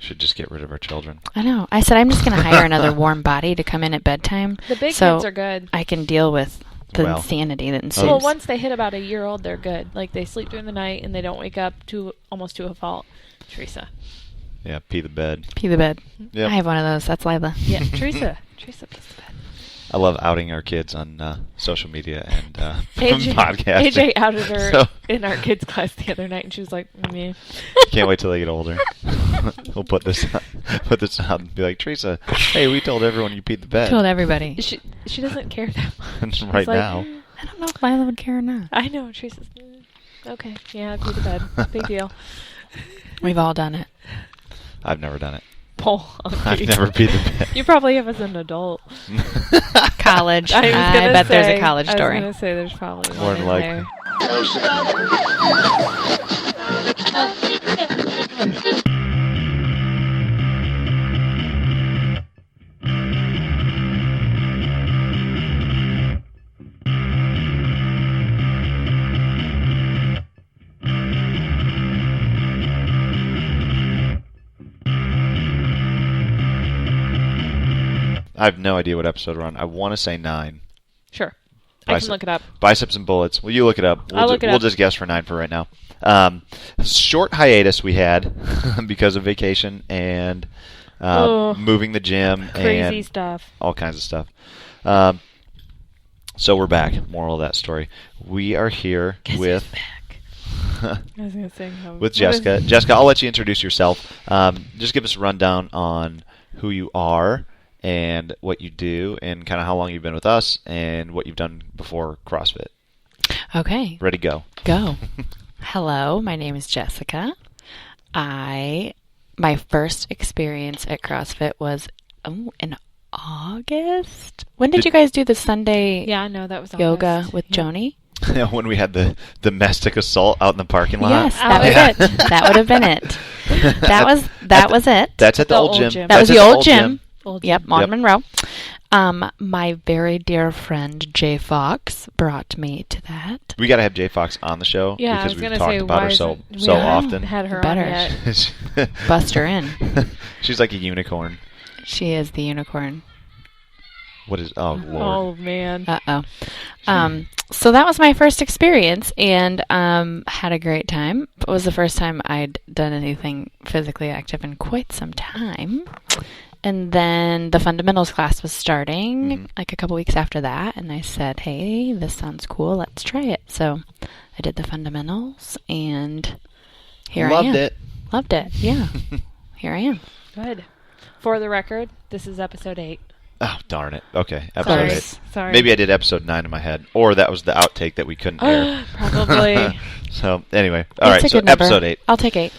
Should just get rid of our children. I know. I said I'm just going to hire another warm body to come in at bedtime. The big kids are good. I can deal with the insanity that ensues. Well, once they hit about a year old, they're good. Like, they sleep during the night, and they don't wake up almost to a fault. Teresa. Yeah, pee the bed. Pee the bed. Yep. I have one of those. That's Lila. Yeah, Teresa. Teresa pees the bed. I love outing our kids on social media and AJ, podcasting. AJ outed her in our kids' class the other night, and she was like, "Meh." Can't wait till they get older. We'll put this out and be like, Teresa, hey, we told everyone you peed the bed. Told everybody. She doesn't care that much. Right now. I don't know if Lila would care or not. I know. Teresa's okay. Yeah, I peed the bed. Big deal. We've all done it. I've never done it. I've never peed the bed. You probably have as an adult. College. I bet there's a college story. I was going to say there's probably more than likely. I have no idea what episode we're on. I want to say 9. Sure. I can look it up. Biceps and Bullets. Well, you look it up. I'll look it up. We'll just guess for 9 for right now. Short hiatus we had because of vacation and moving the gym. Crazy and stuff. All kinds of stuff. So we're back. Moral of that story. We are here with... I was going to say... with Jessica. Jessica, I'll let you introduce yourself. Just give us a rundown on who you are and what you do and kind of how long you've been with us and what you've done before CrossFit. Okay. Ready, go. Go. Hello, my name is Jessica. My first experience at CrossFit was in August. When did you guys do the Sunday Yeah, I know, that was yoga August. with Joni? When we had the domestic assault out in the parking lot. Yes, that was it. That would have been it. That was it. That's at the old gym. That was the old gym. Yep, on Yep. Monroe. My very dear friend Jay Fox brought me to that. We got to have Jay Fox on the show Yeah, because I was we've gonna talked say, about her why so isn't- we haven't often. had her Better. on yet. Bust her in. She's like a unicorn. She is the unicorn. What is... Oh, Lord. Oh, man. Uh-oh. So that was my first experience, and had a great time. It was the first time I'd done anything physically active in quite some time. And then the fundamentals class was starting like a couple weeks after that, and I said, hey, this sounds cool, let's try it. So I did the fundamentals, and here I am. Loved it, yeah. Here I am. Good. For the record, this is episode 8. Oh, darn it. Okay, episode 8. Sorry. Maybe I did episode 9 in my head, or that was the outtake that we couldn't air. Probably. So, anyway. All right, It's a so good number. episode 8. I'll take 8.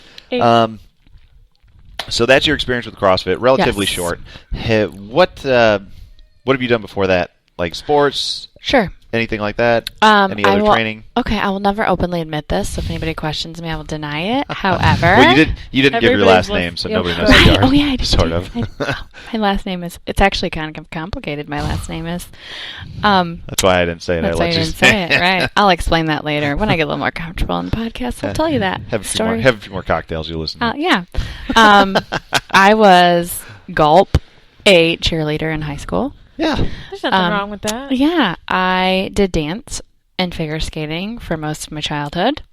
So that's your experience with CrossFit. Relatively Yes. short. What have you done before that? Like sports? Sure. Anything like that? Any other training? Okay, I will never openly admit this, so if anybody questions me, I will deny it. However... Well, you didn't give your last name, so nobody knows who you are. Oh, yeah, I did. Sort of. My last name is... It's actually kind of complicated, my last name is. That's why I didn't say it. That's why you didn't say it, right. I'll explain that later. When I get a little more comfortable in the podcast, I'll tell you that Have story. a few more cocktails you'll listen to. Yeah. I was, a cheerleader in high school. Yeah. There's nothing wrong with that. Yeah, I did dance and figure skating for most of my childhood.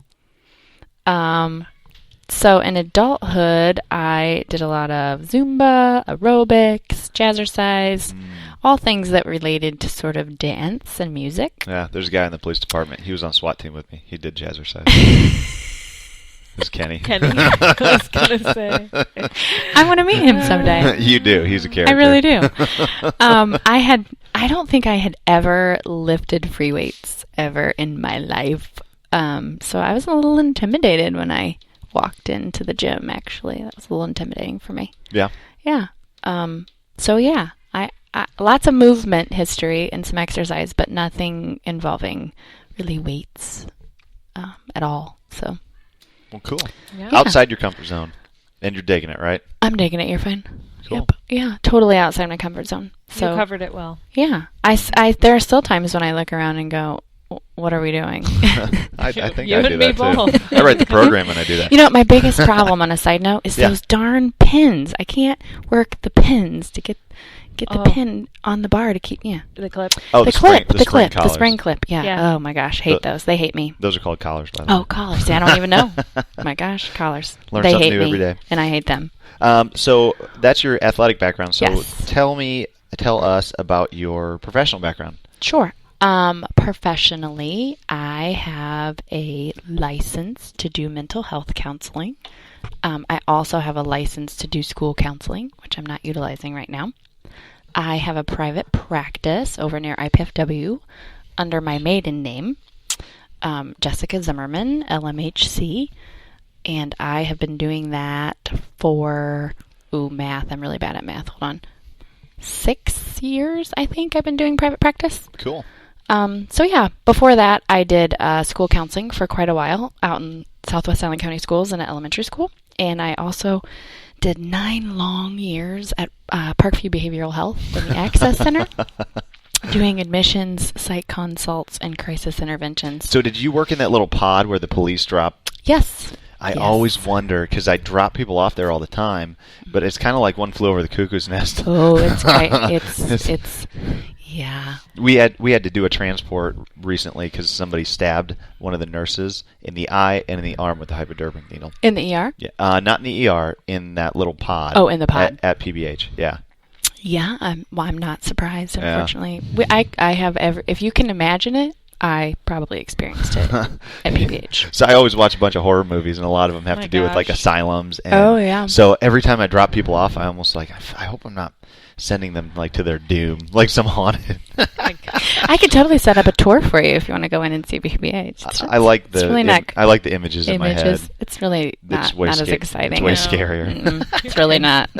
So in adulthood, I did a lot of Zumba, aerobics, jazzercise, all things that related to sort of dance and music. Yeah, there's a guy in the police department. He was on SWAT team with me. He did jazzercise. It was Kenny. I was going to say. I want to meet him someday. You do. He's a character. I really do. I don't think I had ever lifted free weights ever in my life. So I was a little intimidated when I walked into the gym, actually. That was a little intimidating for me. Yeah. Yeah. So yeah, I lots of movement history and some exercise, but nothing involving really weights at all. So. Well, cool. Yeah. Outside your comfort zone. And you're digging it, right? I'm digging it. You're fine. Cool. Yep. Yeah, totally outside my comfort zone. So You covered it well. yeah, I there are still times when I look around and go, what are we doing? I think You I and do me that too. both. I write the program and I do that. You know, my biggest problem on a side note is Yeah. those darn pins. I can't work the pins to get the pin on the bar to keep, The clip. Oh, the spring, clip, the spring clip, collars. the spring clip. Yeah. Yeah. Oh my gosh, hate those. They hate me. Those are called collars, by the way. Oh, collars. See, I don't even know. My gosh, collars. Learn They something hate new me, every day. and I hate them. So that's your athletic background. So Yes. tell us about your professional background. Sure. Professionally, I have a license to do mental health counseling. I also have a license to do school counseling, which I'm not utilizing right now. I have a private practice over near IPFW under my maiden name, Jessica Zimmerman, LMHC, and I have been doing that for, math. I'm really bad at math. Hold on. 6 years, I think, I've been doing private practice. Cool. So yeah, before that, I did school counseling for quite a while out in Southwest Island County Schools in an elementary school. And I also did 9 long years at Parkview Behavioral Health in the Access Center, doing admissions, site consults, and crisis interventions. So did you work in that little pod where the police drop? Yes. I Yes. always wonder, because I drop people off there all the time, but it's kind of like One Flew Over the Cuckoo's Nest. Oh, it's great. It's yeah. We had to do a transport recently because somebody stabbed one of the nurses in the eye and in the arm with a hypodermic needle. In the ER? Yeah, not in the ER, in that little pod. Oh, in the pod. At PBH, yeah. Yeah, I'm not surprised, Yeah. unfortunately. I have if you can imagine it, I probably experienced it at PBH. So I always watch a bunch of horror movies, and a lot of them have Oh to my do with like gosh. asylums. And Oh, yeah. So every time I drop people off, I almost like I hope I'm not sending them like to their doom, like some haunted. I could totally set up a tour for you if you want to go in and see PBH. I like the it's really not I like the images in my head. It's really not way as sca- exciting. It's way No. scarier. It's really not.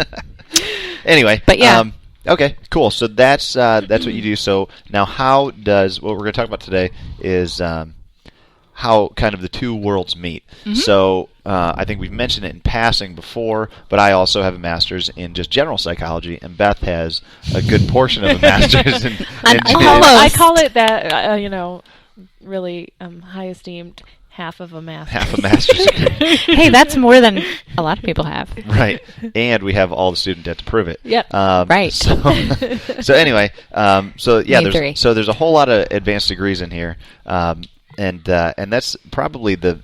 Anyway, But yeah. Okay, cool. So that's what you do. So now, how does what we're going to talk about today is how kind of the two worlds meet. Mm-hmm. So I think we've mentioned it in passing before, but I also have a master's in just general psychology, and Beth has a good portion of a master's in. I call it that. Really high esteemed half of a master. Half a master's degree. Hey, that's more than a lot of people have. Right, and we have all the student debt to prove it. Yep. Right. So anyway, so yeah, Me three. there's a whole lot of advanced degrees in here, and that's probably the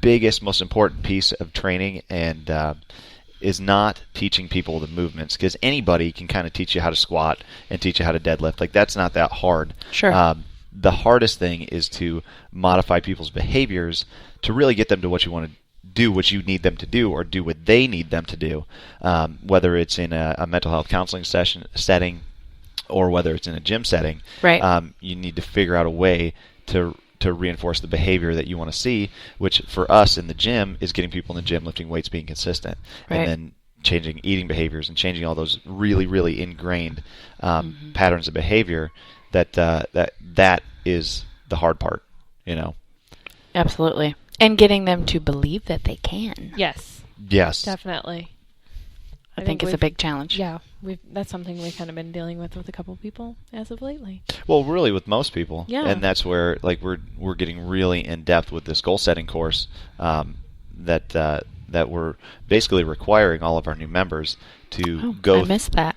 biggest, most important piece of training, and is not teaching people the movements, because anybody can kind of teach you how to squat and teach you how to deadlift. Like, that's not that hard. Sure. The hardest thing is to modify people's behaviors to really get them to what you want to do, what you need them to do, or do what they need them to do, whether it's in a mental health counseling setting or whether it's in a gym setting. Right. You need to figure out a way to reinforce the behavior that you want to see, which for us in the gym is getting people in the gym lifting weights, being consistent, Right. and then changing eating behaviors and changing all those really, really ingrained patterns of behavior. That is the hard part, Absolutely. And getting them to believe that they can. Yes, Yes. definitely. I think is a we've- big challenge. Yeah, that's something we've kind of been dealing with a couple people as of lately. Well, really, with most people, Yeah. and that's where we're getting really in depth with this goal setting course that we're basically requiring all of our new members to go. I missed that.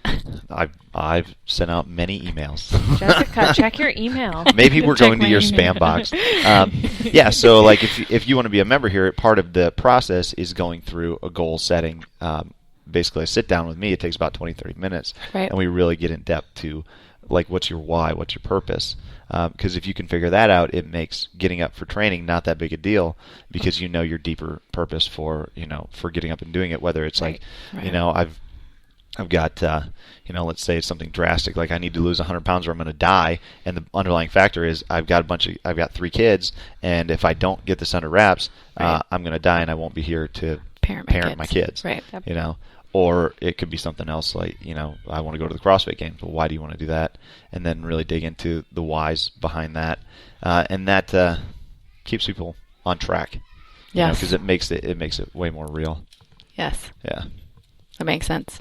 I've sent out many emails. Jessica, check your email. Maybe we're Check going to my your email. spam box. Yeah, so like if you want to be a member here, part of the process is going through a goal setting. Basically, a sit down with me. It takes about 20-30 minutes, Right. and we really get in depth to like what's your why, what's your purpose. Because if you can figure that out, it makes getting up for training not that big a deal, because you know your deeper purpose for getting up and doing it. Whether it's Right. I've got, let's say it's something drastic, like I need to lose 100 pounds or I'm going to die, and the underlying factor is I've got 3 kids, and if I don't get this under wraps, Right. I'm going to die, and I won't be here to Parent my kids. Right. Yep. Or it could be something else, like, I want to go to the CrossFit Games. Well, why do you want to do that? And then really dig into the whys behind that, and that keeps people on track. Yes. Because it makes it way more real. Yes. Yeah. That makes sense.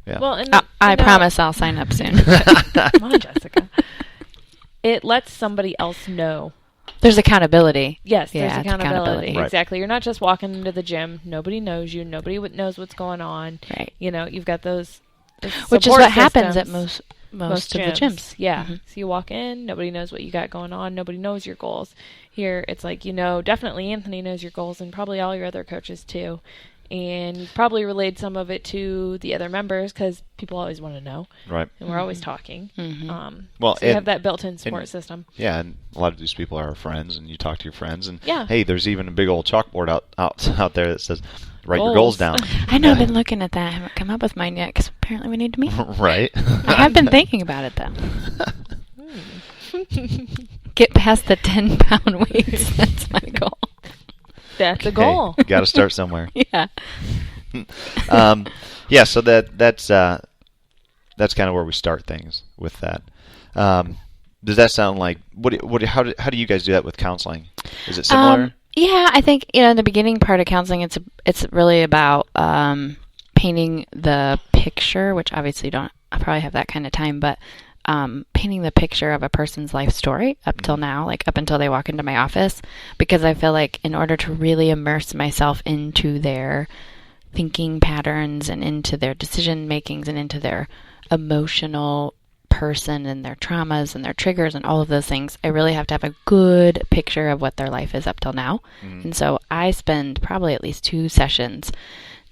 Yeah. Well, I promise I'll sign up soon. Come on, Jessica. It lets somebody else know There's accountability. Yes, Yeah, there's it's accountability. Right. Exactly. You're not just walking into the gym. Nobody knows you. Nobody knows what's going on. Right. You know, you've got those Which is support what happens at systems. most of the gyms. Yeah. Mhm. So you walk in, nobody knows what you got going on. Nobody knows your goals. Here, it's like, you know, definitely Anthony knows your goals and probably all your other coaches too. And you've probably relayed some of it to the other members because people always want to know. Right. And we're always talking. Well, so you have that built-in support and- system. Yeah, and a lot of these people are our friends, and you talk to your friends, and Yeah. hey, there's even a big old chalkboard out there that says, "Write your goals down." I know. I've been looking at that. I haven't come up with mine yet because apparently we need to meet. Right. I have been thinking about it though. Get past the 10-pound weights. That's my goal. That's a goal. Got to start somewhere. Yeah. Yeah. So that's kind of where we start things with that. Does that sound like how do you guys do that with counseling? Is it similar? Yeah, I think in the beginning part of counseling, it's really about painting the picture, which obviously I probably have that kind of time, but painting the picture of a person's life story up till now, like up until they walk into my office, because I feel like in order to really immerse myself into their thinking patterns and into their decision makings and into their emotional person and their traumas and their triggers and all of those things, I really have to have a good picture of what their life is up till now. And so I spend probably at least 2 sessions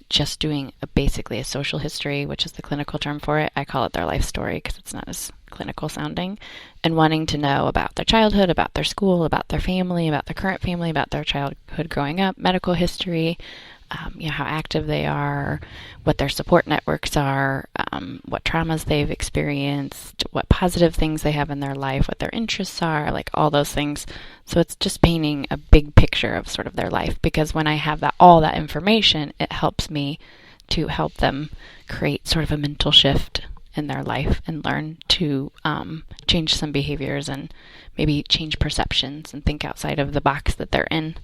just doing basically a social history, which is the clinical term for it. I call it their life story because it's not as clinical sounding, and wanting to know about their childhood, about their school, about their family, about their current family, about their childhood growing up, medical history, how active they are, what their support networks are, what traumas they've experienced, what positive things they have in their life, what their interests are, like all those things. So it's just painting a big picture of sort of their life, because when I have all that information, it helps me to help them create sort of a mental shift in their life and learn to change some behaviors and maybe change perceptions and think outside of the box that they're in,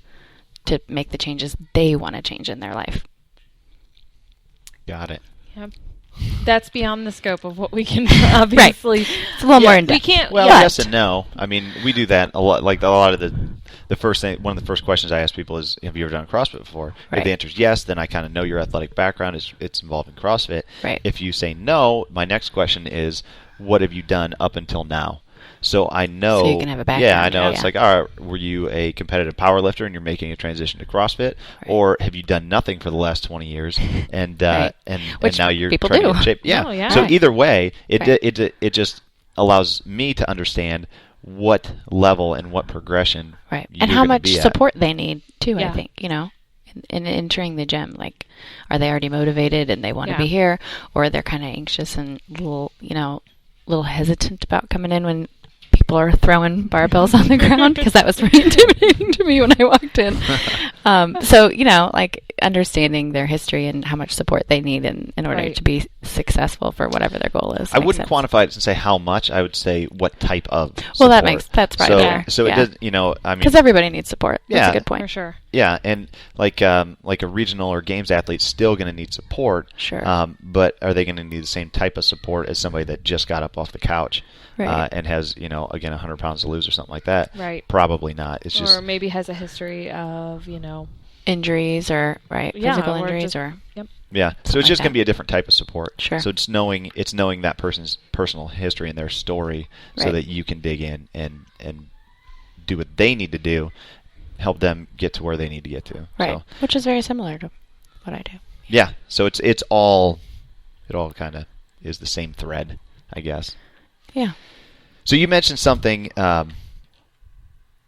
to make the changes they want to change in their life. Got it. Yep. That's beyond the scope of what we can obviously. It's a little more in depth. We can't. Well, yeah. yes and no. I mean, we do that a lot. Like a lot of the first thing, one of the first questions I ask people is, "Have you ever done CrossFit before?" Right. If the answer is yes, then I kind of know your athletic background it's involved in CrossFit. Right. If you say no, my next question is, "What have you done up until now?" So I know. So you can have a background. Yeah, I know. Yeah. It's like, all right, were you a competitive power lifter and you're making a transition to CrossFit, Right. or have you done nothing for the last 20 years and Right. and Which now you're people trying to do. get in shape? Yeah. Oh, yeah. So Right. either way, Right. it just allows me to understand what level and what progression Right. you're And how gonna much be at. support they need, too, I Yeah. think, in entering the gym. Like, are they already motivated and they want to Yeah. be here, or they're kind of anxious and little hesitant about coming in when people are throwing barbells on the ground? Because that was pretty intimidating to me when I walked in. So, like understanding their history and how much support they need in order Right. to be successful for whatever their goal is. I Makes wouldn't sense. quantify it and say how much. I would say what type of Well, support. that's right so, there. So Yeah. it does, I mean, Because everybody needs support. That's Yeah. a good point. For sure. yeah, and like a regional or games athlete's still going to need support. Sure. But are they going to need the same type of support as somebody that just got up off the couch Right. and has, again, 100 pounds to lose or something like that? Right. Probably not. It's just Or maybe has a history of, Injuries or physical or injuries just- or Yep. yeah. So Something it's just like going to that. be a different type of support. Sure. So it's knowing that person's personal history and their story, so Right. that you can dig in and do what they need to do, help them get to where they need to get to. right, So, which is very similar to what I do. yeah. So it all kind of is the same thread, I guess. Yeah. So you mentioned something,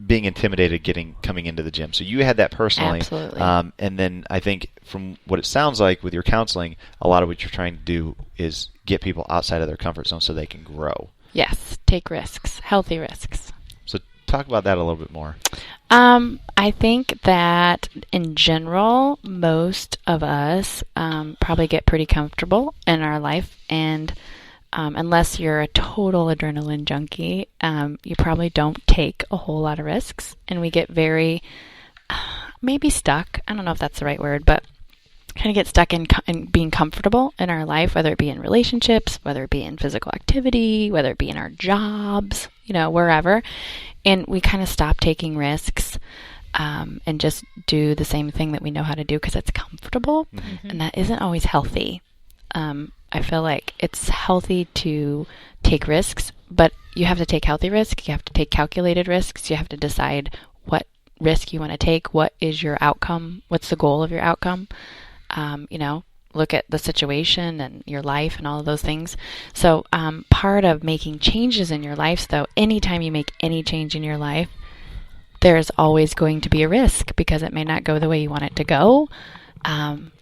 being intimidated coming into the gym. So you had that personally. Absolutely. And then I think from what it sounds like with your counseling, a lot of what you're trying to do is get people outside of their comfort zone so they can grow. Yes, take risks, healthy risks. So talk about that a little bit more. I think that in general, most of us probably get pretty comfortable in our life, and unless you're a total adrenaline junkie, you probably don't take a whole lot of risks, and we get very maybe stuck. I don't know if that's the right word, but kind of get stuck in being comfortable in our life, whether it be in relationships, whether it be in physical activity, whether it be in our jobs, wherever. And we kind of stop taking risks and just do the same thing that we know how to do because it's comfortable. Mm-hmm. And that isn't always healthy. I feel like it's healthy to take risks, but you have to take healthy risks. You have to take calculated risks. You have to decide what risk you want to take. What is your outcome? What's the goal of your outcome? Look at the situation and your life and all of those things. So part of making changes in your life, though, anytime you make any change in your life, there's always going to be a risk because it may not go the way you want it to go.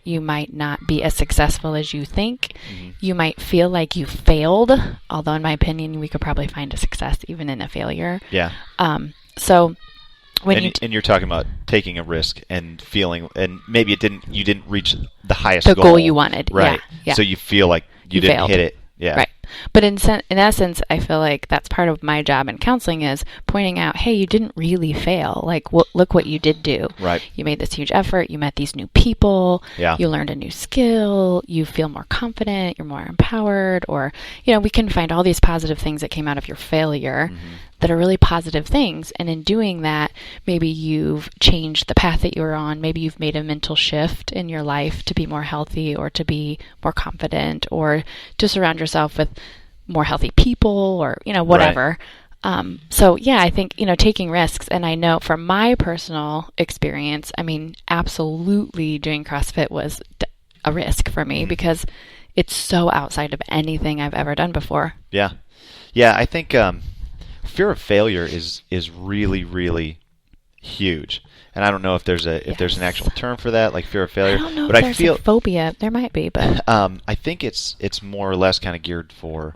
You might not be as successful as you think. Mm-hmm. You might feel like you failed, although in my opinion, we could probably find a success even in a failure. Yeah. So when and you're talking about taking a risk and feeling, and maybe you didn't reach the highest the goal you wanted, right? Yeah. So you feel like you didn't failed. hit it, yeah. Right. But in essence, I feel like that's part of my job in counseling is pointing out, hey, you didn't really fail. Like, look what you did do. Right. You made this huge effort. You met these new people. Yeah. You learned a new skill. You feel more confident. You're more empowered. Or, we can find all these positive things that came out of your failure that are really positive things. And in doing that, maybe you've changed the path that you were on. Maybe you've made a mental shift in your life to be more healthy or to be more confident or to surround yourself with more healthy people or, whatever. Right. I think, taking risks, and I know from my personal experience, absolutely doing CrossFit was a risk for me because it's so outside of anything I've ever done before. Yeah. Yeah, I think fear of failure is really, really huge. And I don't know if there's an actual term for that, like fear of failure. I don't know but if there's a phobia. There might be, but I think it's more or less kind of geared for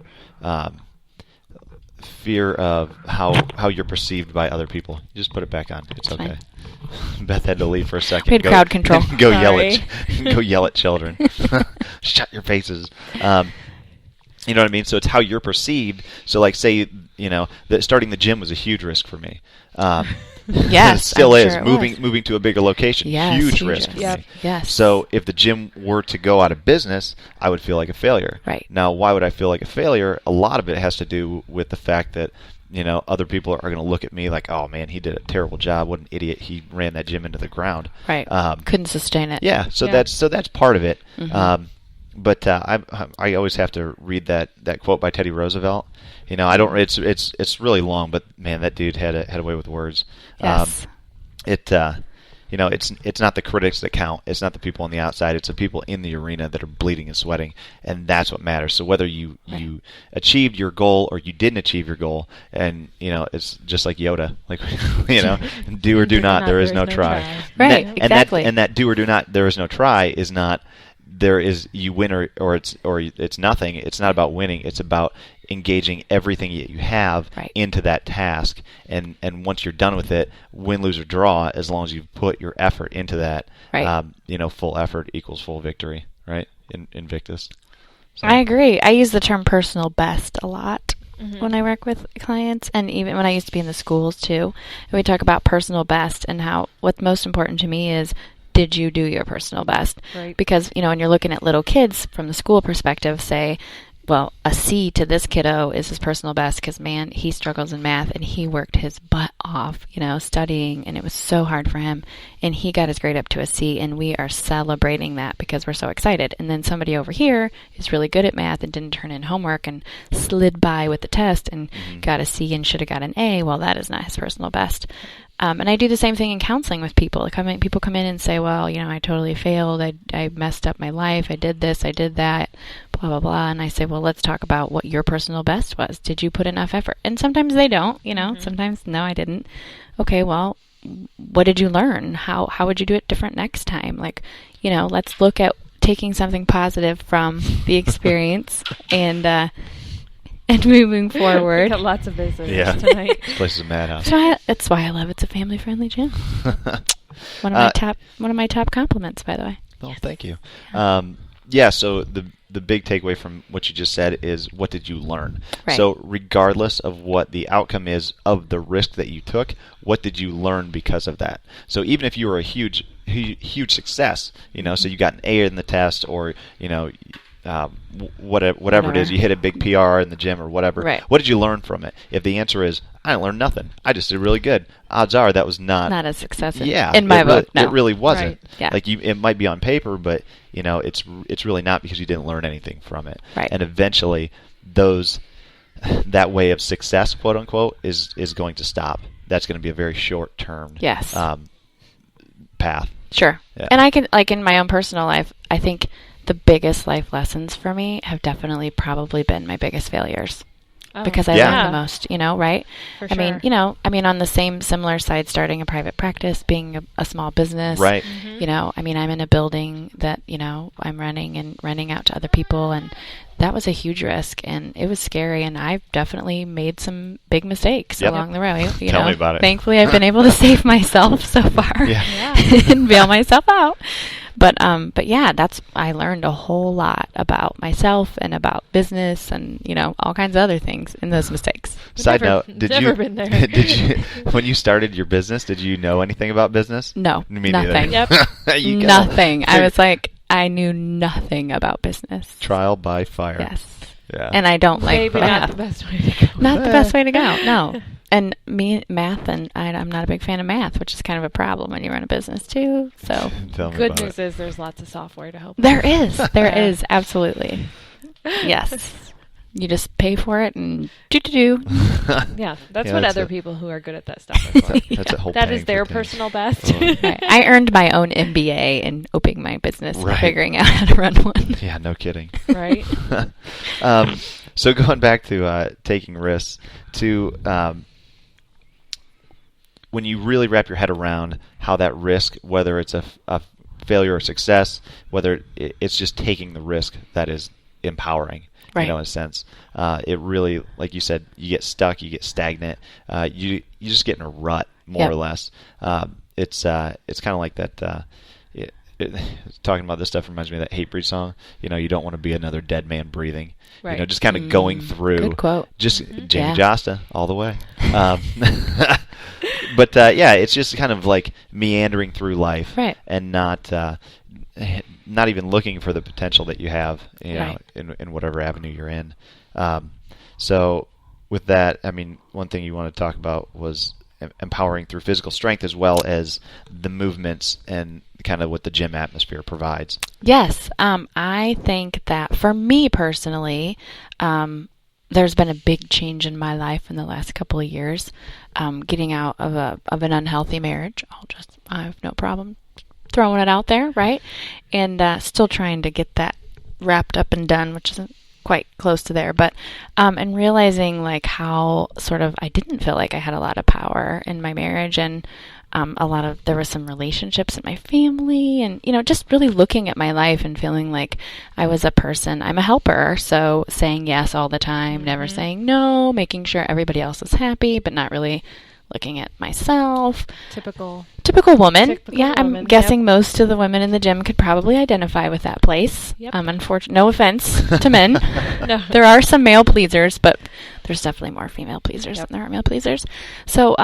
fear of how you're perceived by other people. You just put it back on. It's okay. Fine. Beth had to leave for a second. We had crowd control. Go yell at children. Shut your faces. You know what I mean? So it's how you're perceived. So like say, that starting the gym was a huge risk for me. Yes, it still I'm is. sure Moving to a bigger location, huge risk for me. Yes. So if the gym were to go out of business, I would feel like a failure. Right. Now, why would I feel like a failure? A lot of it has to do with the fact that other people are going to look at me like, oh man, he did a terrible job. What an idiot! He ran that gym into the ground. Right. Couldn't sustain it. Yeah. So that's part of it. Mm-hmm. But I always have to read that quote by Teddy Roosevelt. I don't. It's really long, but man, that dude had a way with words. Yes. It's not the critics that count. It's not the people on the outside. It's the people in the arena that are bleeding and sweating, and that's what matters. So whether you achieved your goal or you didn't achieve your goal, and it's just like Yoda, like do or do not. There is no try. Right. Exactly. And that do or do not. There is no try is not. There is you win or it's nothing. It's not about winning. It's about engaging everything that you have into that task, and once you're done with it, win, lose, or draw, as long as you've put your effort into that, full effort equals full victory, right? Invictus. So. I agree. I use the term personal best a lot when I work with clients, and even when I used to be in the schools too. And we talk about personal best and how what's most important to me is, did you do your personal best? Right. Because, when you're looking at little kids from the school perspective, say, well, a C to this kiddo is his personal best because, man, he struggles in math and he worked his butt off, studying, and it was so hard for him. And he got his grade up to a C, and we are celebrating that because we're so excited. And then somebody over here is really good at math and didn't turn in homework and slid by with the test and got a C and should have got an A. Well, that is not his personal best. And I do the same thing in counseling with people. People come in and say, well, I totally failed. I messed up my life. I did this. I did that, blah, blah, blah. And I say, well, let's talk about what your personal best was. Did you put enough effort? And sometimes they don't, Sometimes, no, I didn't. Okay, well, what did you learn? How would you do it different next time? Like, let's look at taking something positive from the experience and moving forward. We got lots of visitors tonight. This place is a madhouse. That's why I love it's a family-friendly gym. One of my top compliments, by the way. Well, thank you. So the big takeaway from what you just said is, what did you learn? Right. So regardless of what the outcome is of the risk that you took, what did you learn because of that? So even if you were a huge success, so you got an A in the test, or whatever it is, you hit a big PR in the gym or whatever. Right. What did you learn from it? If the answer is, I didn't learn nothing, I just did really good, odds are that was not a success in my book. No. It really wasn't. Right. Yeah. Like it might be on paper, but it's really not, because you didn't learn anything from it. Right. And eventually, that way of success, quote unquote, is going to stop. That's going to be a very short term. Yes. Path. Sure. Yeah. And I can, like, in my own personal life, I think the biggest life lessons for me have definitely probably been my biggest failures. Oh. Because I Yeah. learned the most, right? For I mean, sure. on the similar side, starting a private practice, being a small business. Right. Mm-hmm. I'm in a building that, I'm running and renting out to other people, and that was a huge risk, and it was scary, and I've definitely made some big mistakes Yep. along the way. Tell me about it. Thankfully, I've been able to save myself so far Yeah. and bail myself out. But yeah, I learned a whole lot about myself and about business and, all kinds of other things in those mistakes. Side note, Never been there. did you, when you started your business, did you know anything about business? No, Me neither. nothing. Yep. You go. Nothing. I was like, I knew nothing about business. Trial by fire. Yes. Yeah. And I don't like Maybe math. not the best way to go. Not the best way to go, no. And math, and I'm not a big fan of math, which is kind of a problem when you run a business too. So Tell me Good about news it. is there's lots of software to help. there is, absolutely. Yes. You just pay for it and do. Yeah, that's Yeah, what that's other it. people who are good at that stuff are for. That's a whole That paying is their for things. personal best. Oh. Right. I earned my own MBA in opening my business and Right. figuring out how to run one. Yeah, no kidding. Right? So going back to taking risks, when you really wrap your head around how that risk, whether it's a failure or success, whether it's just taking the risk that is empowering, Right. in a sense. It really, like you said, you get stuck, you get stagnant, you just get in a rut, more Yep. or less. It's kind of like that. Talking about this stuff reminds me of that Hatebreed song. You don't want to be another dead man breathing. Right. Just kind of going through. Good quote. Just Jamie Yeah. Josta all the way. But yeah, it's just kind of like meandering through life, Right. and not even looking for the potential that you have, Right. in whatever avenue you're in. So with that, I mean, one thing you want to talk about was empowering through physical strength, as well as the movements and kind of what the gym atmosphere provides. Yes. I think that for me personally, there's been a big change in my life in the last couple of years. Getting out of an unhealthy marriage. I have no problem throwing it out there, right? And still trying to get that wrapped up and done, which isn't quite close to there, but and realizing like how sort of I didn't feel like I had a lot of power in my marriage, and there were some relationships in my family, and just really looking at my life and feeling like I was a person. I'm a helper, so saying yes all the time, never saying no, making sure everybody else is happy, but not really looking at myself. Typical woman. Typical Yeah, I'm woman, guessing yep. most of the women in the gym could probably identify with that place. Yep. No offense to men. No. There are some male pleasers, but there's definitely more female pleasers than there are male pleasers. So,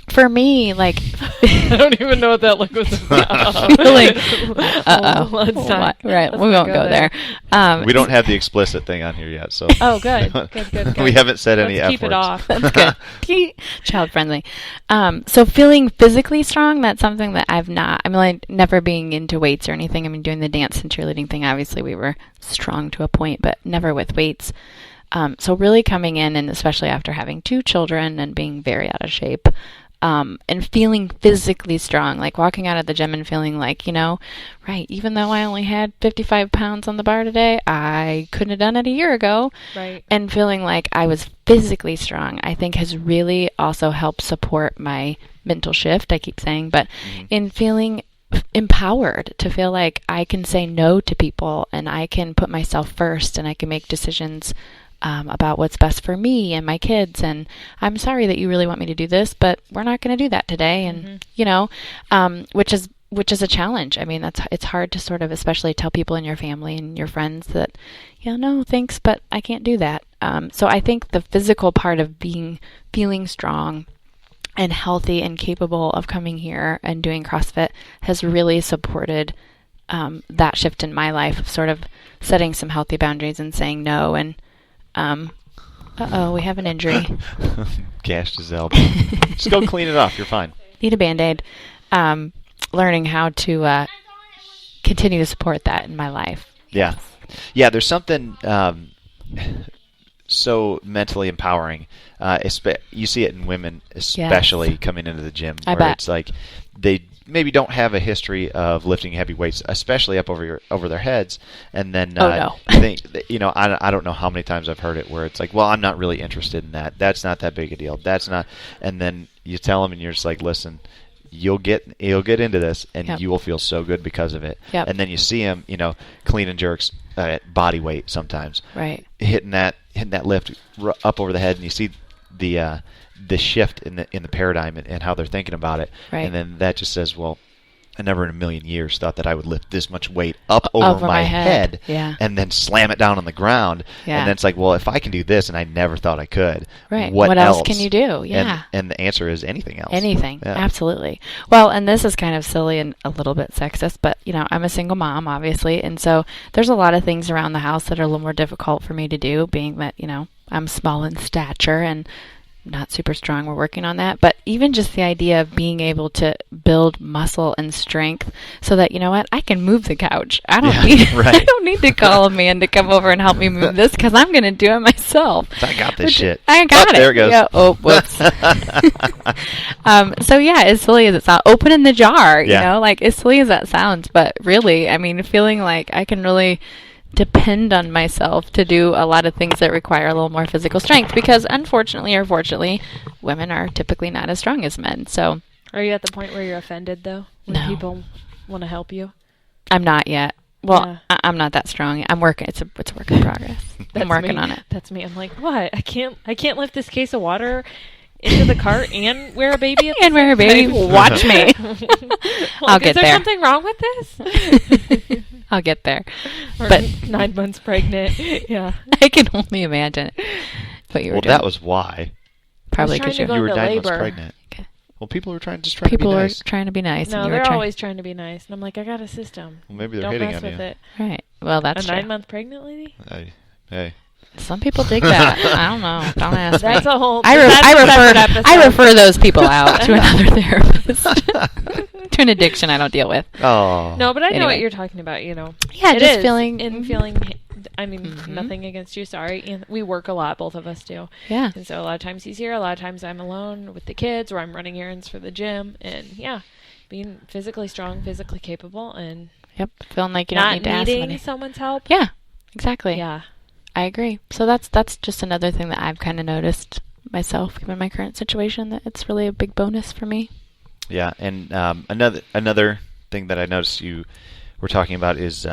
for me, like, I don't even know what that look was about. Like, Let's not. Right, let's we not won't go go there. We don't have the explicit thing on here yet, so. Oh, good. Good. We haven't said any Let's F keep it words. off. That's good. Child friendly. So feeling physically strong, that's something that like never being into weights or anything. I mean, doing the dance and cheerleading thing, obviously we were strong to a point, but never with weights. So really coming in, and especially after having 2 children and being very out of shape, and feeling physically strong, like walking out of the gym and feeling like, right, even though I only had 55 pounds on the bar today, I couldn't have done it a year ago. Right. And feeling like I was physically strong, I think has really also helped support my mental shift, I keep saying, but in feeling empowered to feel like I can say no to people, and I can put myself first, and I can make decisions about what's best for me and my kids, and I'm sorry that you really want me to do this, but we're not going to do that today, and which is a challenge. I mean, it's hard to sort of, especially tell people in your family and your friends that, no, thanks, but I can't do that. So I think the physical part of feeling strong and healthy and capable of coming here and doing CrossFit has really supported that shift in my life of sort of setting some healthy boundaries and saying no. And we have an injury. Gashed his elbow. Just go clean it off. You're fine. Need a Band-Aid. Learning how to continue to support that in my life. Yeah. Yeah, there's something so mentally empowering. You see it in women, especially coming into the gym, where it's like they maybe don't have a history of lifting heavy weights, especially up over their heads, and then think, I don't know how many times I've heard it where it's like, well, I'm not really interested in that. That's not that big a deal. That's not. And then you tell them, and you're just like, listen. You'll get into this, and you will feel so good because of it. Yep. And then you see him, clean and jerks at body weight sometimes, right? Hitting that lift up over the head, and you see the shift in the paradigm and how they're thinking about it. Right. And then that just says, well, I never in a million years thought that I would lift this much weight up over my head and then slam it down on the ground. Yeah. And then it's like, well, if I can do this and I never thought I could, right. what else can you do? Yeah. And the answer is anything else. Anything. Yeah. Absolutely. Well, and this is kind of silly and a little bit sexist, but, I'm a single mom, obviously. And so there's a lot of things around the house that are a little more difficult for me to do, being that, I'm small in stature and not super strong. We're working on that. But even just the idea of being able to build muscle and strength so that, I can move the couch. I don't need to call a man to come over and help me move this because I'm going to do it myself. I got this shit. I got it. There it goes. Yeah. Oh, whoops. So yeah, as silly as it sounds, opening the jar, as silly as that sounds, but really, feeling like I can really depend on myself to do a lot of things that require a little more physical strength because unfortunately or fortunately, women are typically not as strong as men. So, are you at the point where you're offended though when people want to help you? I'm not yet. Well, I'm not that strong. I'm working. It's a work in progress. I'm working on it. That's me. I'm like, what? I can't lift this case of water into the cart and wear a baby at the and wear a baby. Watch me. I'll get there. Is there something wrong with this? I'll get there. Or but 9 months pregnant. Yeah. I can only imagine what you were doing. Well, that was why. Probably because you were 9 months pregnant. Okay. Well, people were trying to be nice. Trying to be nice. No, they're always trying to be nice. And I'm like, I got a system. Well, maybe they're hitting on you. Don't mess with it. Right. Well, that's a 9-month pregnant lady? Hey. Some people dig that. I don't know. Don't ask me. That's a whole. I refer those people out to another therapist, to an addiction I don't deal with. Oh. No, but I know what you're talking about. Yeah, just feeling. I mean, nothing against you. Sorry, and we work a lot. Both of us do. Yeah. And so a lot of times he's here. A lot of times I'm alone with the kids, or I'm running errands for the gym. And being physically strong, physically capable, and feeling like you don't need to ask somebody. Not needing someone's help. Yeah. Exactly. Yeah. I agree. So that's just another thing that I've kind of noticed myself, given my current situation, that it's really a big bonus for me. Yeah, and another thing that I noticed you were talking about is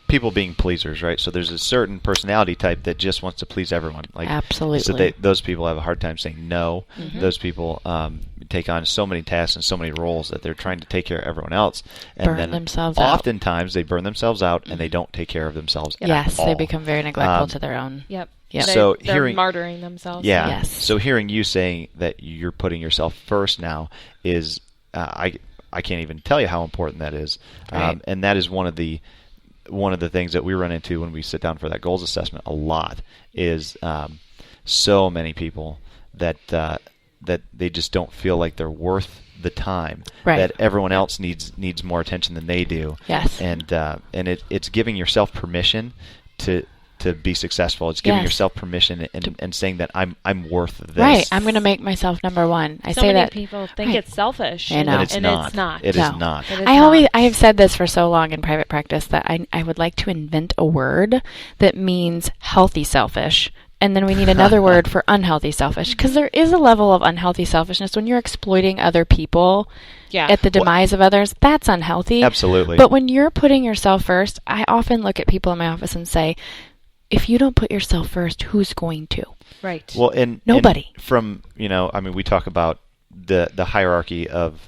people being pleasers, right? So there's a certain personality type that just wants to please everyone. Absolutely. So those people have a hard time saying no. Mm-hmm. Those people take on so many tasks and so many roles that they're trying to take care of everyone else. And burn themselves out. Oftentimes they burn themselves out and they don't take care of themselves at all. They become very neglectful to their own. Yep. So they're martyring themselves. Yeah. Yes. So hearing you saying that you're putting yourself first now is, I can't even tell you how important that is. Right. And that is one of the things that we run into when we sit down for that goals assessment a lot is so many people that they just don't feel like they're worth the time. Right. That everyone else needs more attention than they do. Yes. And it's giving yourself permission to be successful. It's giving yourself permission and saying that I'm worth this. Right. I'm going to make myself number one. I say that people think it's selfish. I know. And it's not. It's not. It is not. I have said this for so long in private practice that I would like to invent a word that means healthy selfish. And then we need another word for unhealthy selfish, because there is a level of unhealthy selfishness when you're exploiting other people at the demise of others. That's unhealthy. Absolutely. But when you're putting yourself first, I often look at people in my office and say, if you don't put yourself first, who's going to? Right. Well, nobody. And from we talk about the hierarchy of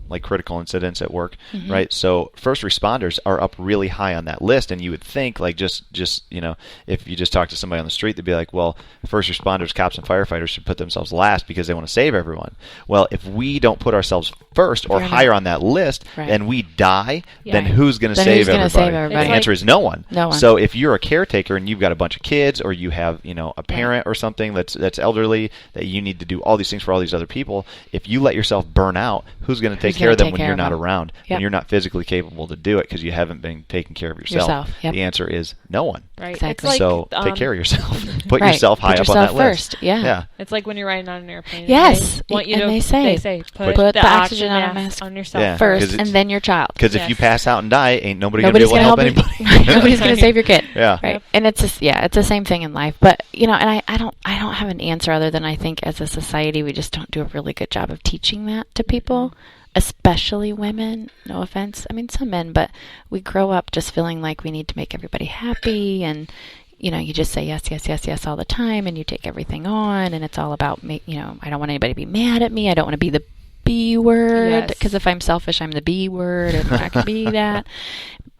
like critical incidents at work, right? So first responders are up really high on that list, and you would think like just if you just talk to somebody on the street, they'd be like, well, first responders, cops, and firefighters should put themselves last because they want to save everyone. Well, if we don't put ourselves first or higher on that list, and we die, then who's going to save everybody? The answer is no one. No one. So if you're a caretaker and you've got a bunch of kids, or you have a parent or something that's elderly that you need to do all these things for all these other people, if you let yourself burn out, who's going to take care of them when you're not around, when you're not physically capable to do it because you haven't been taking care of yourself? Yep. The answer is no one. Right. Exactly. It's like, So take care of yourself. Put yourself high Put up on that first. list. Yeah. It's like when you're riding on an airplane. Yes. They want you and to, they say put the oxygen on a mask on yourself Yeah. first, and then your child. Because if you pass out and die, ain't nobody going to be Nobody's able to gonna help anybody. Nobody's going to save your kid. Yeah. Right. And it's just, it's the same thing in life. But and I don't have an answer other than I think as a society we just don't do a really good job of teaching that to people, especially women. No offense. I mean, some men, but we grow up just feeling like we need to make everybody happy, and you just say yes, yes, yes, yes all the time, and you take everything on, and it's all about I don't want anybody to be mad at me. I don't want to be the B word, because if I'm selfish, I'm the B word, and I can be that.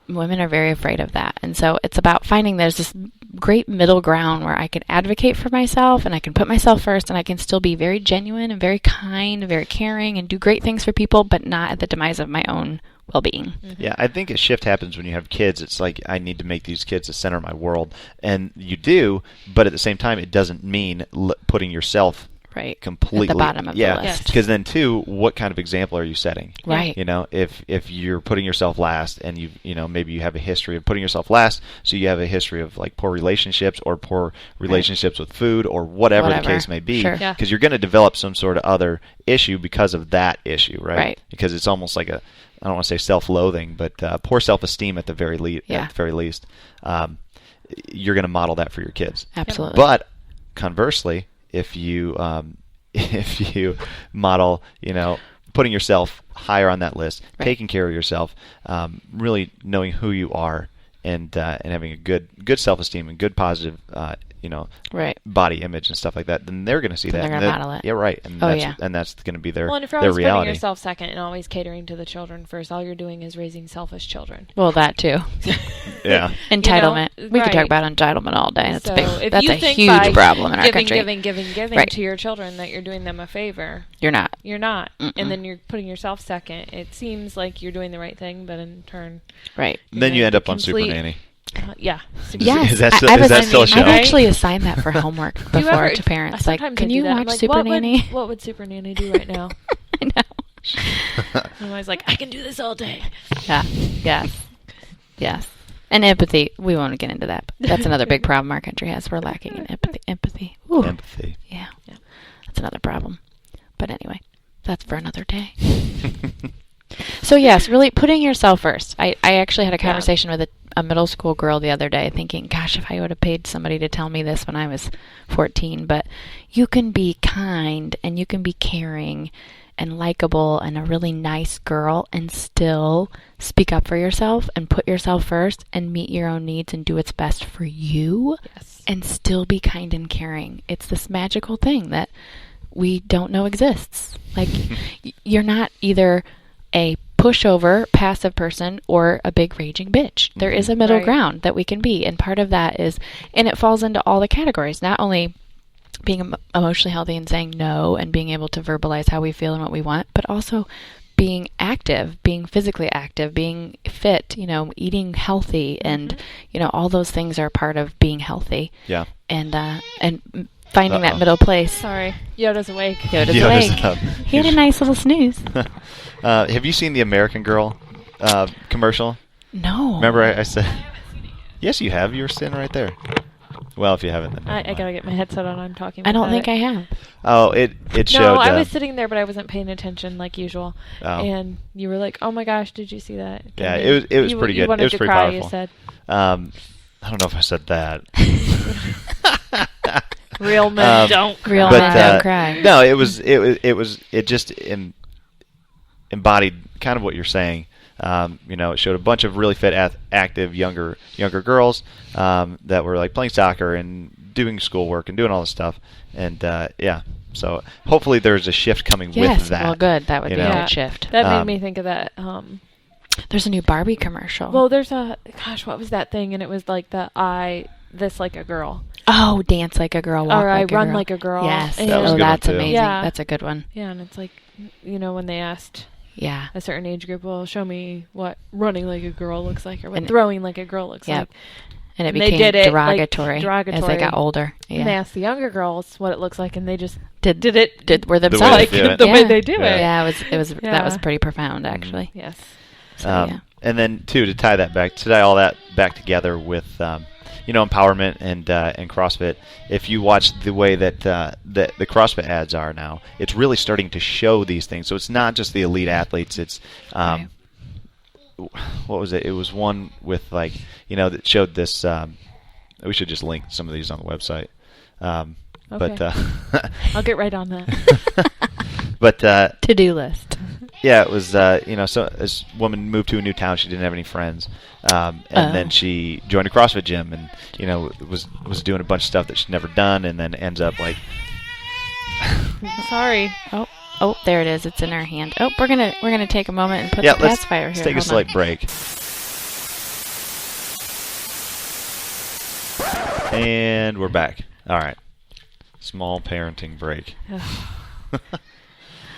Women are very afraid of that. And so it's about finding there's this great middle ground where I can advocate for myself and I can put myself first, and I can still be very genuine and very kind and very caring and do great things for people, but not at the demise of my own well-being. Yeah, I think a shift happens when you have kids. It's like, I need to make these kids the center of my world. And you do, but at the same time, it doesn't mean putting yourself completely at the bottom of the list. Because then too, what kind of example are you setting? Right. If you're putting yourself last, and maybe you have a history of putting yourself last, so you have a history of like poor relationships or poor relationships with food or whatever the case may be, because you're going to develop some sort of other issue because of that issue, right? Because it's almost like I don't want to say self-loathing, but poor self-esteem at the very least. You're going to model that for your kids. Absolutely. But conversely, if you model, putting yourself higher on that list, taking care of yourself, really knowing who you are, and having a good self-esteem and good positive body image and stuff like that, then they're going to see that. They're going to model it. Yeah, right. And that's going to be their and if you're their always reality. putting yourself second and always catering to the children first, all you're doing is raising selfish children. Well, that too. Yeah. Entitlement. We could talk about entitlement all day. That's that's a huge problem in our country. Giving to your children that you're doing them a favor. You're not. And then you're putting yourself second. It seems like you're doing the right thing, but in turn, then you end up on Super Nanny. Yeah. Yes. Is that still a show? I've actually assigned that for homework before to parents. Like, can you watch Super Nanny? What would Super Nanny do right now? I know. I'm always like, I can do this all day. Yeah. Yes. And empathy. We won't get into that. But that's another big problem our country has. We're lacking in empathy. Ooh. Empathy. Yeah. That's another problem. But anyway, that's for another day. So yes, really putting yourself first. I actually had a conversation with a middle school girl the other day thinking, gosh, if I would have paid somebody to tell me this when I was 14. But you can be kind and you can be caring and likable and a really nice girl and still speak up for yourself and put yourself first and meet your own needs and do what's best for you and still be kind and caring. It's this magical thing that we don't know exists. Like, you're not either a pushover, passive person or a big raging bitch. There is a middle ground that we can be, and part of that is, and it falls into all the categories, not only being emotionally healthy and saying no and being able to verbalize how we feel and what we want, but also being active, being physically active, being fit, eating healthy, and all those things are part of being healthy. Yeah. And finding that middle place. Sorry, Yoda's awake. Yoda's awake. Up. He had a nice little snooze. Have you seen the American Girl commercial? No. Remember I said... Yes, you have. You were sitting right there. Well, if you haven't, then I gotta get my headset on. I'm talking. I don't think I have. Oh, it showed. No, I was sitting there, but I wasn't paying attention like usual. Oh. And you were like, "Oh my gosh, did you see that?" Yeah, it was pretty good. You wanted it was to pretty cry, powerful. You said. I don't know if I said that. Real men don't. Real men don't cry. No, it just embodied kind of what you're saying. It showed a bunch of really fit, active, younger girls that were like playing soccer and doing schoolwork and doing all this stuff. And So hopefully there's a shift coming Yes, with that. well, good. That would be a Yeah. good shift. That made me think of that. There's a new Barbie commercial. Well, there's what was that thing? And it was like this like a girl. Oh, dance like a girl, walk Or I like a run girl. like a girl. Yes. And That was a good one, that's too. amazing. Yeah. That's a good one. Yeah, and it's like, when they asked Yeah. a certain age group, well, show me what running like a girl looks like, or what And- throwing like a girl looks Yep. like. And it And they became did it, like, derogatory, as they derogatory. got older. And they Yeah. asked the younger girls what it looks like, and they just Did it were way themselves. they do it. the way Yeah. they do Yeah. it. Yeah, it was that was Yeah. pretty profound actually. Yes. So, yeah. And then too, to tie all that back together with empowerment and CrossFit. If you watch the way that the CrossFit ads are now, it's really starting to show these things. So it's not just the elite athletes. It's Right. what was it? It was one with that showed this. We should just link some of these on the website. But I'll get right on that. but To-do list. yeah, it was so this woman moved to a new town. She didn't have any friends, and then she joined a CrossFit gym, and was doing a bunch of stuff that she'd never done, and then ends up like. Sorry. Oh, there it is. It's in our hand. Oh, we're gonna take a moment and put Yeah, the let's pacifier here. take a Hold slight on. break. And we're back. All right. Small parenting break.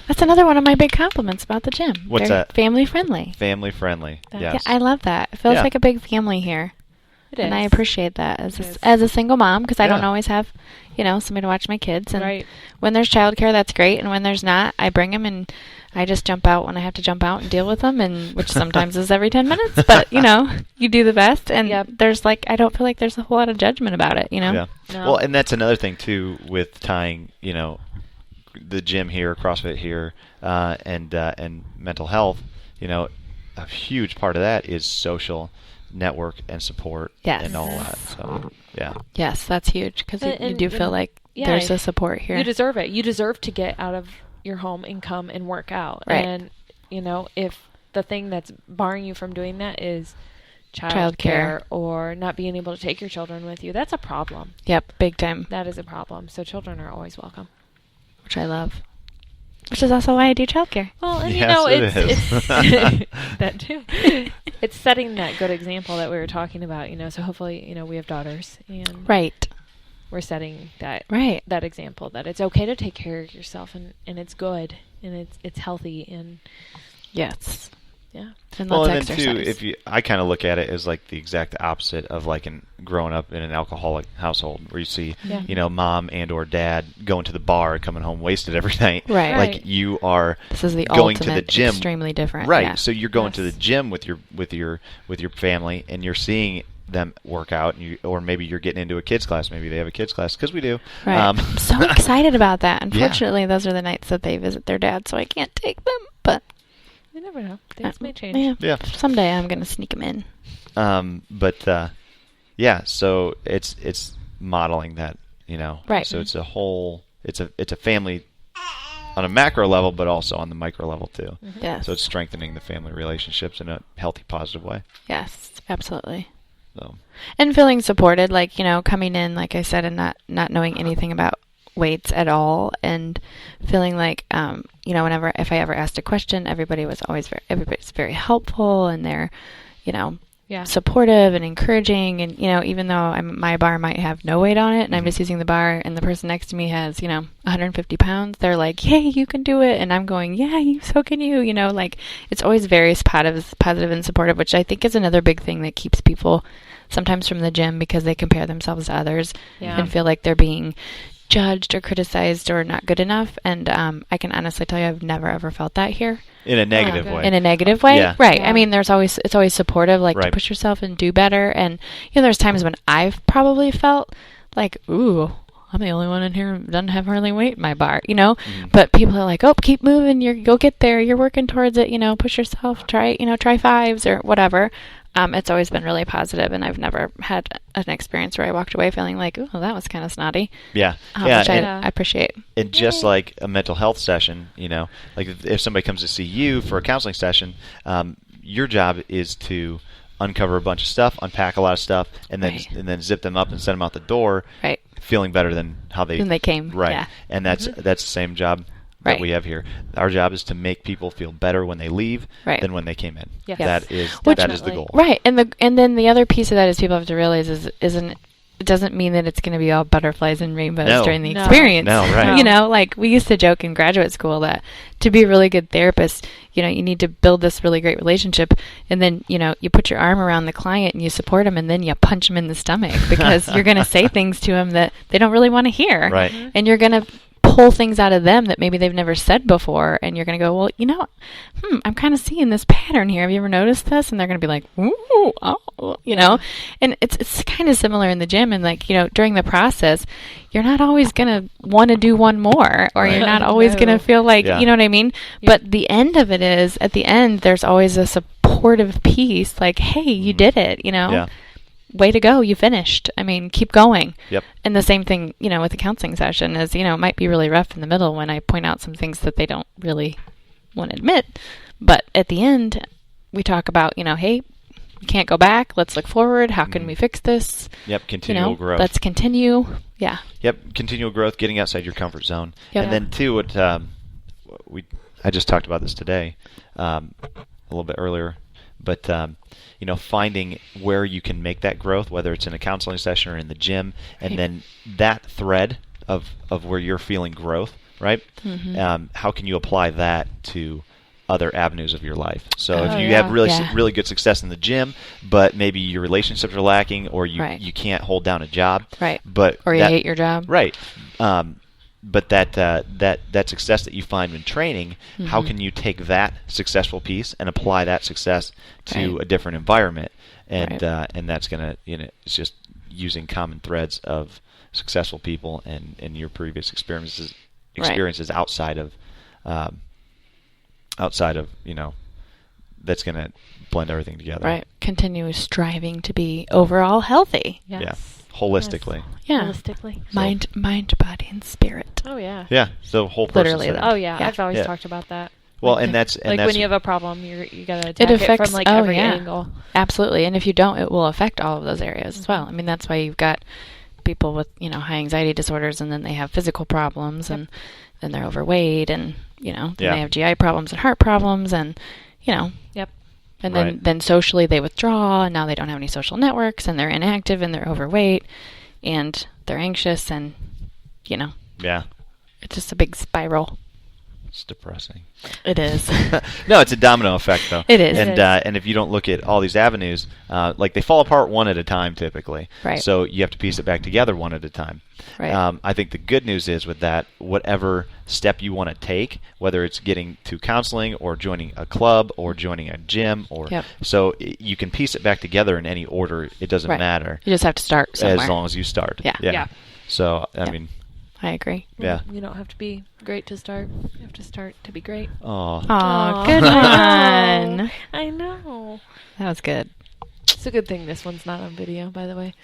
That's another one of my big compliments about the gym. What's They're that? family friendly. Family friendly. Yeah, Yes. Yeah, I love that. It feels Yeah. like a big family here. It is. And I appreciate that It is. as a single mom because I don't Yeah. always have, somebody to watch my kids. And Right. when there's childcare, that's great. And when there's not, I bring them and I just jump out when I have to jump out and deal with them, and which sometimes is every 10 minutes. But you do the best. And Yep. I don't feel like there's a whole lot of judgment about it. Yeah. No. Well, and that's another thing too with tying, the gym here, CrossFit here, and mental health. A huge part of that is social network and support Yes. and all that. So yeah. Yes, that's huge because you And- do feel like yeah, there's a support here. You deserve it. You deserve to get out of your home and come and work out. Right. And, if the thing that's barring you from doing that is Childcare. childcare or not being able to take your children with you, that's a problem. Yep, big time, That is a problem. So children are always welcome. which I love. Which is also why I do childcare. Well, and Yes, it it's is. that too. It's setting that good example that we were talking about, So hopefully, we have daughters, and Right. we're setting that Right. that example that it's okay to take care of yourself, and it's good, and it's healthy, and Yes. yeah. And Well, let's and then exercise. too, I kind of look at it as like the exact opposite of like growing up in an alcoholic household where you see, Yeah. mom and or dad going to the bar and coming home wasted every night. Right. Right. Like you are This is the going ultimate, to the gym, extremely different. right? Yeah. So you're going to the Yes. gym with your family, and you're seeing them work out, and or maybe you're getting into a kids class. Maybe they have a kids class because we do. Right. I'm so excited about that. Yeah. Unfortunately, those are the nights that they visit their dad, so I can't take them. But You never know. Things may change. yeah, Yeah. someday I'm gonna sneak them in. Yeah. So it's modeling that, Right. So it's a whole, it's a family on a macro level, but also on the micro level too. Yes. So it's strengthening the family relationships in a healthy, positive way. Yes, absolutely. So And feeling supported, like, coming in, like I said, and not knowing anything about weights at all, and feeling like, if I ever asked a question, everybody's very helpful, and they're, Yeah. supportive and encouraging, and even though my bar might have no weight on it, and I'm just using the bar, and the person next to me has 150 pounds, they're like, "Hey, you can do it," and I'm going, "Yeah, so can you." Like, it's always very positive and supportive, which I think is another big thing that keeps people sometimes from the gym, because they compare themselves to others Yeah. and feel like they're being judged or criticized or not good enough. And I can honestly tell you, I've never ever felt that here. in a negative good. way. In a negative way, Yeah. right? Yeah. I mean, it's always supportive, like, to Right. push yourself and do better. And there's times when I've probably felt like, "Ooh, I'm the only one in here who doesn't have hardly weight in my bar," But people are like, "Oh, keep moving. You'll get there. You're working towards it. Push yourself. Try fives or whatever." It's always been really positive, and I've never had an experience where I walked away feeling like, "Ooh, that was kind of snotty." Yeah. Which and, I appreciate. and just like a mental health session, like if somebody comes to see you for a counseling session, your job is to uncover a bunch of stuff, unpack a lot of stuff, and then Right. and then zip them up and send them out the door. Right. feeling better than how they came. Right. Yeah. And that's the same job that we have here. Our job is to make people feel better when they leave than when they came in. Yes. That is the goal. Right. And then the other piece of that is people have to realize it doesn't mean that it's going to be all butterflies and rainbows during the experience. No, right. You know, like we used to joke in graduate school that to be a really good therapist, you know, you need to build this really great relationship, and then, you know, you put your arm around the client and you support them, and then you punch them in the stomach because you're going to say things to them that they don't really want to hear. Right. And you're going to pull things out of them that maybe they've never said before, and you're going to go, well, you know, I'm kind of seeing this pattern here. Have you ever noticed this? And they're going to be like, ooh, oh, you know, and it's kind of similar in the gym. And like, you know, during the process, you're not always going to want to do one more, or you're not always going to feel like, you know what I mean? Yep. But the end of it is, at the end, there's always a supportive piece, like, hey, you did it, you know? Yeah. Way to go, you finished. I mean, keep going. Yep. And the same thing, you know, with the counseling session is, you know, it might be really rough in the middle when I point out some things that they don't really want to admit. But at the end, we talk about, you know, hey, we can't go back. Let's look forward. How can we fix this? Yep, continual growth. Let's continue. Yeah. Yep, continual growth, getting outside your comfort zone. Yep. And then, too, I just talked about this today, a little bit earlier, but you know, finding where you can make that growth, whether it's in a counseling session or in the gym, and then that thread of where you're feeling growth, right? Mm-hmm. How can you apply that to other avenues of your life? So if you have really good success in the gym, but maybe your relationships are lacking, or you can't hold down a job, right? Or you hate your job, right? But that success that you find in training, how can you take that successful piece and apply that success to a different environment? And and that's gonna, you know, it's just using common threads of successful people and your previous experiences outside of you know, that's gonna blend everything together. Right. Continue striving to be overall healthy. Yes. Yeah. Holistically. Yeah. Holistically. Mind, body, and spirit. Oh, yeah. Yeah. So whole person. Literally. Center. Oh, yeah. I've always talked about that. Well, and that's when you have a problem, you gotta attack it from like every angle. Absolutely. And if you don't, it will affect all of those areas as well. I mean, that's why you've got people with, you know, high anxiety disorders, and then they have physical problems, and then they're overweight, and, you know, then they have GI problems and heart problems, and, you know. Yep. And then socially they withdraw, and now they don't have any social networks, and they're inactive, and they're overweight, and they're anxious, and, you know. Yeah. It's just a big spiral. It's depressing. It is. No, it's a domino effect, though. It is. And if you don't look at all these avenues, like they fall apart one at a time typically. Right. So you have to piece it back together one at a time. Right. I think the good news is with that, whatever step you want to take, whether it's getting to counseling or joining a club or joining a gym, or so you can piece it back together in any order. It doesn't matter. You just have to start somewhere. As long as you start. Yeah. So I mean. I agree. Yeah. You don't have to be great to start. You have to start to be great. Oh, good one. I know. That was good. It's a good thing this one's not on video, by the way.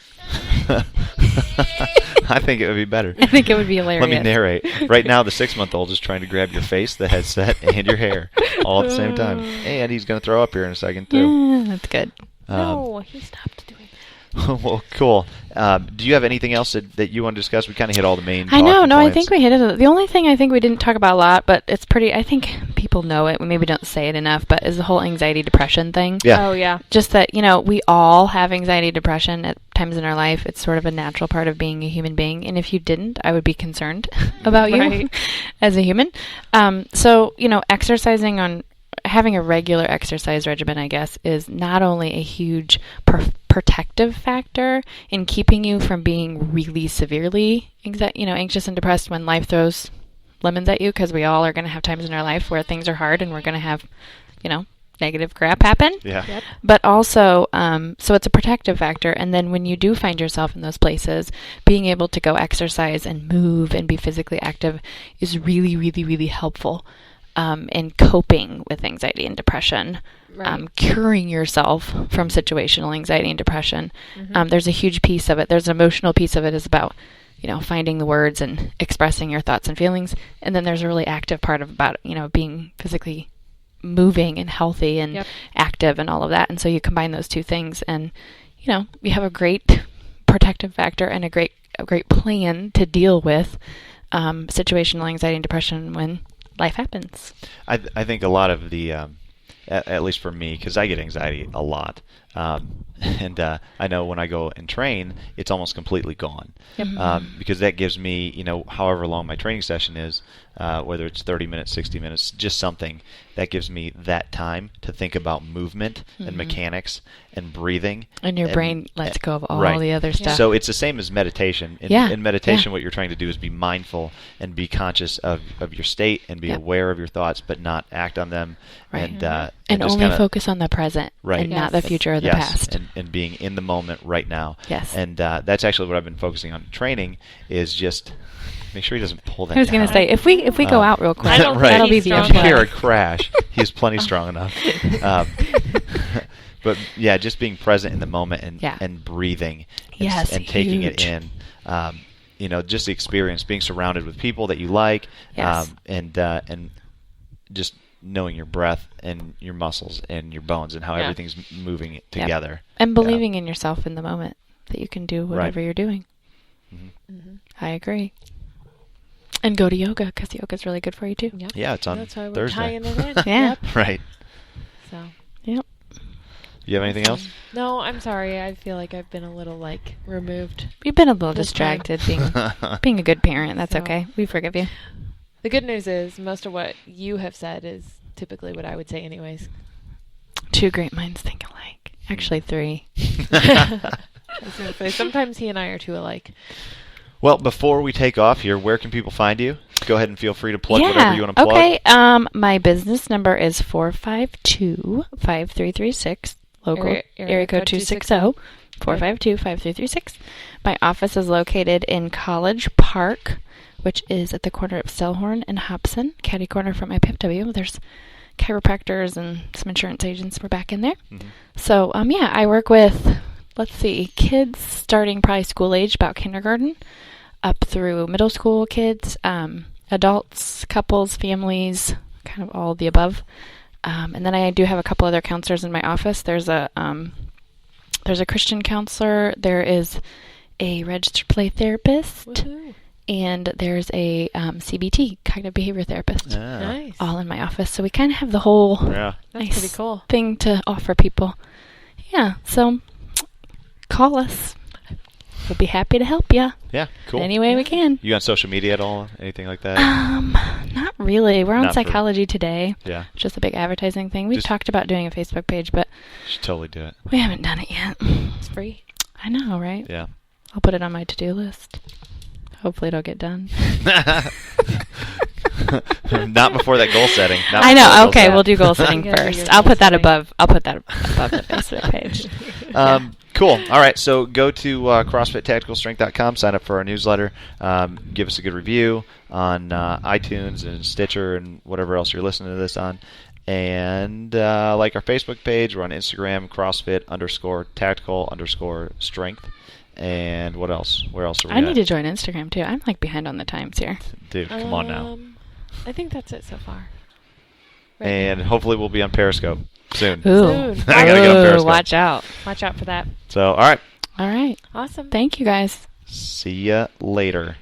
I think it would be better. I think it would be hilarious. Let me narrate. Right now, the 6-month-old is trying to grab your face, the headset, and your hair all at the same time. And he's going to throw up here in a second, too. Yeah, that's good. No, he stopped doing that. Well, cool. Do you have anything else that you want to discuss? We kind of hit all the main I know. No, I points. think we hit it. The only thing I think we didn't talk about a lot, but it's pretty, I think people know it. We maybe don't say it enough, but is the whole anxiety depression thing. Yeah. Oh, yeah. Just that, you know, we all have anxiety depression at times in our life. It's sort of a natural part of being a human being. And if you didn't, I would be concerned about you as a human. So, you know, having a regular exercise regimen, I guess, is not only a huge protective factor in keeping you from being really severely anxious and depressed when life throws lemons at you, because we all are going to have times in our life where things are hard and we're going to have, you know, negative crap happen. Yeah. Yep. But also, so it's a protective factor. And then when you do find yourself in those places, being able to go exercise and move and be physically active is really, really, really helpful. In coping with anxiety and depression, curing yourself from situational anxiety and depression. Mm-hmm. There's a huge piece of it. There's an emotional piece of it is about, you know, finding the words and expressing your thoughts and feelings. And then there's a really active part about, you know, being physically moving and healthy and active and all of that. And so you combine those two things and, you know, you have a great protective factor and a great plan to deal with situational anxiety and depression when life happens. I think a lot of the, at least for me, because I get anxiety a lot, and I know when I go and train, it's almost completely gone. Yep. Because that gives me, however long my training session is, whether it's 30 minutes, 60 minutes, just something that gives me that time to think about movement and mechanics and breathing. And your brain lets go of all right. the other stuff. So it's the same as meditation. In meditation, what you're trying to do is be mindful and be conscious of your state and be aware of your thoughts, but not act on them. Right. And only focus on the present and not the future or the past. And being in the moment right now. Yes. And that's actually what I've been focusing on training is just make sure he doesn't pull that I was going to say, if we go out real quick, I don't right. that'll be the strong If you end. hear a crash, he's plenty strong enough. But yeah, just being present in the moment and breathing and taking it in. Just the experience, being surrounded with people that you like, and just knowing your breath and your muscles and your bones and how everything's moving together. And believing in yourself in the moment that you can do whatever you're doing. Mm-hmm. I agree. And go to yoga because yoga's really good for you too. Yep. Yeah, it's on That's why we're Thursday. tying it in. Yeah. Yep. Right. So. Yep. You have anything else? No, I'm sorry. I feel like I've been a little removed. You've been a little This distracted being a good parent. That's So- okay. We forgive you. The good news is most of what you have said is typically what I would say anyways. Two great minds think alike. Actually, three. I was gonna say, sometimes he and I are too alike. Well, before we take off here, where can people find you? Go ahead and feel free to plug whatever you want to plug. Okay. My business number is 452-5336. Local area code 260. 452-5336. My office is located in College Park, which is at the corner of Selhorn and Hobson, catty corner from IPFW. There's chiropractors and some insurance agents. We're back in there. Mm-hmm. So, I work with, kids starting probably school age, about kindergarten, up through middle school kids, adults, couples, families, kind of all of the above. And then I do have a couple other counselors in my office. There's a Christian counselor. There is a registered play therapist. Woohoo. And there's a CBT, cognitive behavior therapist, Nice. all in my office. So we kind of have the whole That's nice pretty cool. thing to offer people. Yeah, so call us. We'll be happy to help you. Yeah, cool. Any way we can. You on social media at all? Anything like that? Not really. We're on Not for- Psychology Today. Yeah. Just a big advertising thing. We Just- talked about doing a Facebook page, but Should totally do it. we haven't done it yet. It's free. I know, right? Yeah. I'll put it on my to-do list. Hopefully it'll get done. Not before that goal setting. Not I before know. goal Okay, setting. we'll do goal setting You gotta do first. your I'll goal put that setting. above. I'll put that above the Facebook page. Cool. All right. So go to CrossFitTacticalStrength.com. Sign up for our newsletter. Give us a good review on iTunes and Stitcher and whatever else you're listening to this on. And like our Facebook page. We're on Instagram, CrossFit_tactical_strength. And what else? Where else are we I at? need to join Instagram too. I'm behind on the times here. Dude, come on now. I think that's it so far. And hopefully we'll be on Periscope soon. Ooh. Soon. I gotta get on Periscope. Watch out. Watch out for that. So, all right. All right. Awesome. Thank you guys. See ya later.